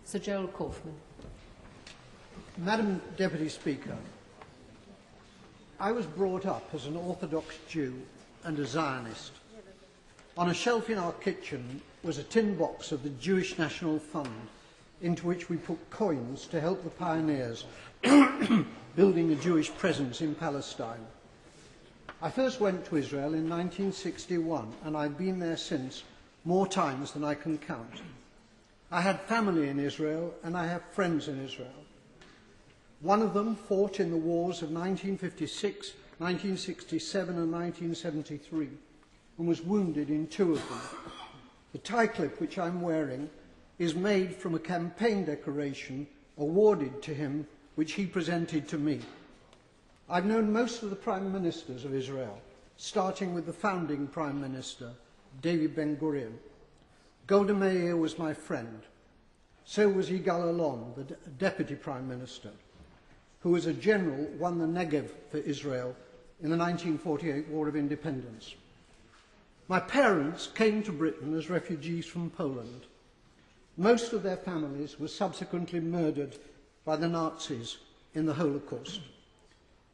Sir Gerald Kaufman. Madam Deputy Speaker, I was brought up as an Orthodox Jew and a Zionist. On a shelf in our kitchen was a tin box of the Jewish National Fund, into which we put coins to help the pioneers building a Jewish presence in Palestine. I first went to Israel in 1961, and I've been there since more times than I can count. I had family in Israel, and I have friends in Israel. One of them fought in the wars of 1956, 1967 and 1973, and was wounded in two of them. The tie clip which I'm wearing is made from a campaign decoration awarded to him, which he presented to me. I've known most of the Prime Ministers of Israel, starting with the founding Prime Minister, David Ben-Gurion. Golda Meir was my friend. So was Yigal Allon, the Deputy Prime Minister, who as a general won the Negev for Israel in the 1948 War of Independence. My parents came to Britain as refugees from Poland. Most of their families were subsequently murdered by the Nazis in the Holocaust.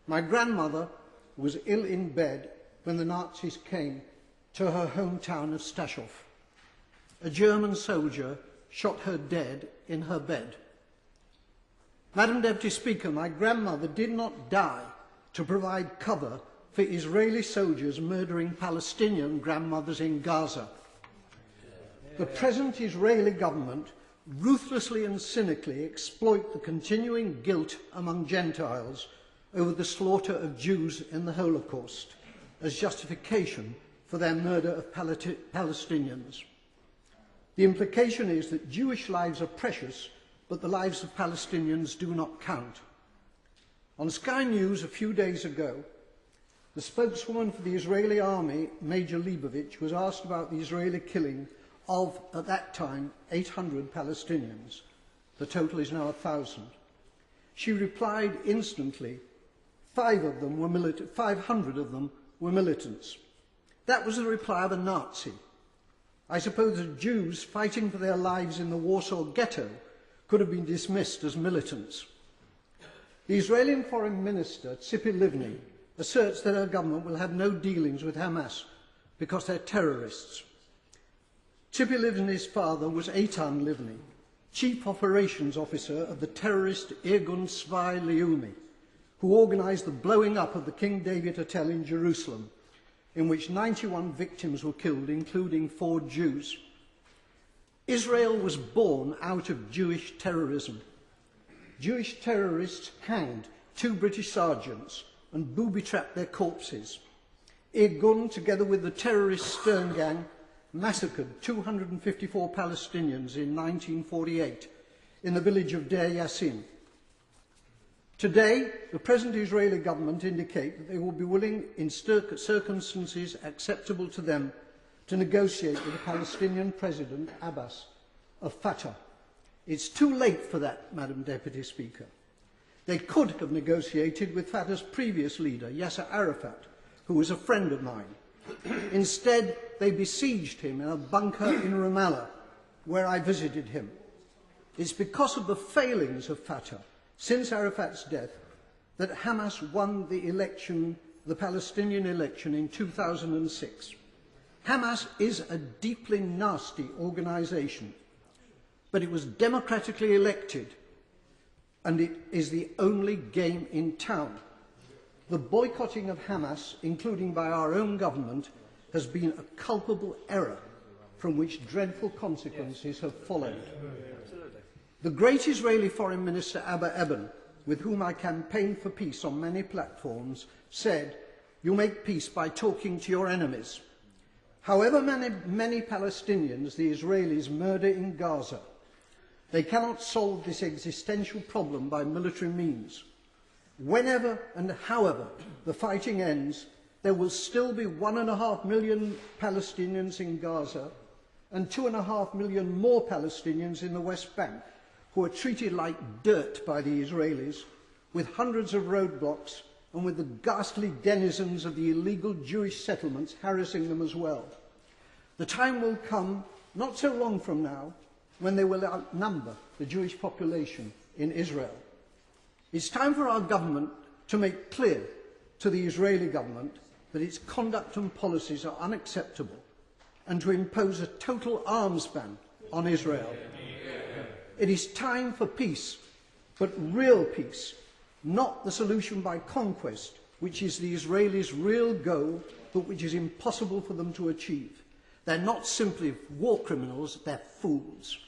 My grandmother was ill in bed when the Nazis came to her hometown of Stachov. A German soldier shot her dead in her bed. Madam Deputy Speaker, my grandmother did not die to provide cover for Israeli soldiers murdering Palestinian grandmothers in Gaza. The present Israeli government ruthlessly and cynically exploit the continuing guilt among Gentiles over the slaughter of Jews in the Holocaust as justification for their murder of Palestinians. The implication is that Jewish lives are precious, but the lives of Palestinians do not count. On Sky News a few days ago, the spokeswoman for the Israeli army, Major Leibovich, was asked about the Israeli killing of, at that time, 800 Palestinians. The total is now 1,000. She replied instantly, 500 of them were militants. That was the reply of a Nazi. I suppose that Jews fighting for their lives in the Warsaw Ghetto could have been dismissed as militants. The Israeli Foreign Minister, Tzipi Livni, asserts that her government will have no dealings with Hamas because they're terrorists. Tzipi Livni's father was Eitan Livni, Chief Operations Officer of the terrorist Irgun Tzvai Leumi, who organised the blowing up of the King David Hotel in Jerusalem, in which 91 victims were killed, including 4 Jews. Israel was born out of Jewish terrorism. Jewish terrorists hanged 2 British sergeants and booby-trapped their corpses. Irgun, together with the terrorist Stern Gang, massacred 254 Palestinians in 1948 in the village of Deir Yassin. Today, the present Israeli government indicate that they will be willing, in circumstances acceptable to them, to negotiate with the Palestinian President, Abbas, of Fatah. It's too late for that, Madam Deputy Speaker. They could have negotiated with Fatah's previous leader, Yasser Arafat, who was a friend of mine. Instead, they besieged him in a bunker in Ramallah, where I visited him. It's because of the failings of Fatah since Arafat's death that Hamas won the election, the Palestinian election in 2006. Hamas is a deeply nasty organisation, but it was democratically elected, and it is the only game in town. The boycotting of Hamas, including by our own government, has been a culpable error from which dreadful consequences have followed. The great Israeli Foreign Minister Abba Eban, with whom I campaigned for peace on many platforms, said, "You make peace by talking to your enemies." However many Palestinians the Israelis murder in Gaza, they cannot solve this existential problem by military means. Whenever and however the fighting ends, there will still be 1.5 million Palestinians in Gaza and 2.5 million more Palestinians in the West Bank, who are treated like dirt by the Israelis, with hundreds of roadblocks and with the ghastly denizens of the illegal Jewish settlements harassing them as well. The time will come, not so long from now, when they will outnumber the Jewish population in Israel. It's time for our government to make clear to the Israeli government that its conduct and policies are unacceptable and to impose a total arms ban on Israel. It is time for peace, but real peace, not the solution by conquest, which is the Israelis' real goal, but which is impossible for them to achieve. They're not simply war criminals, they're fools.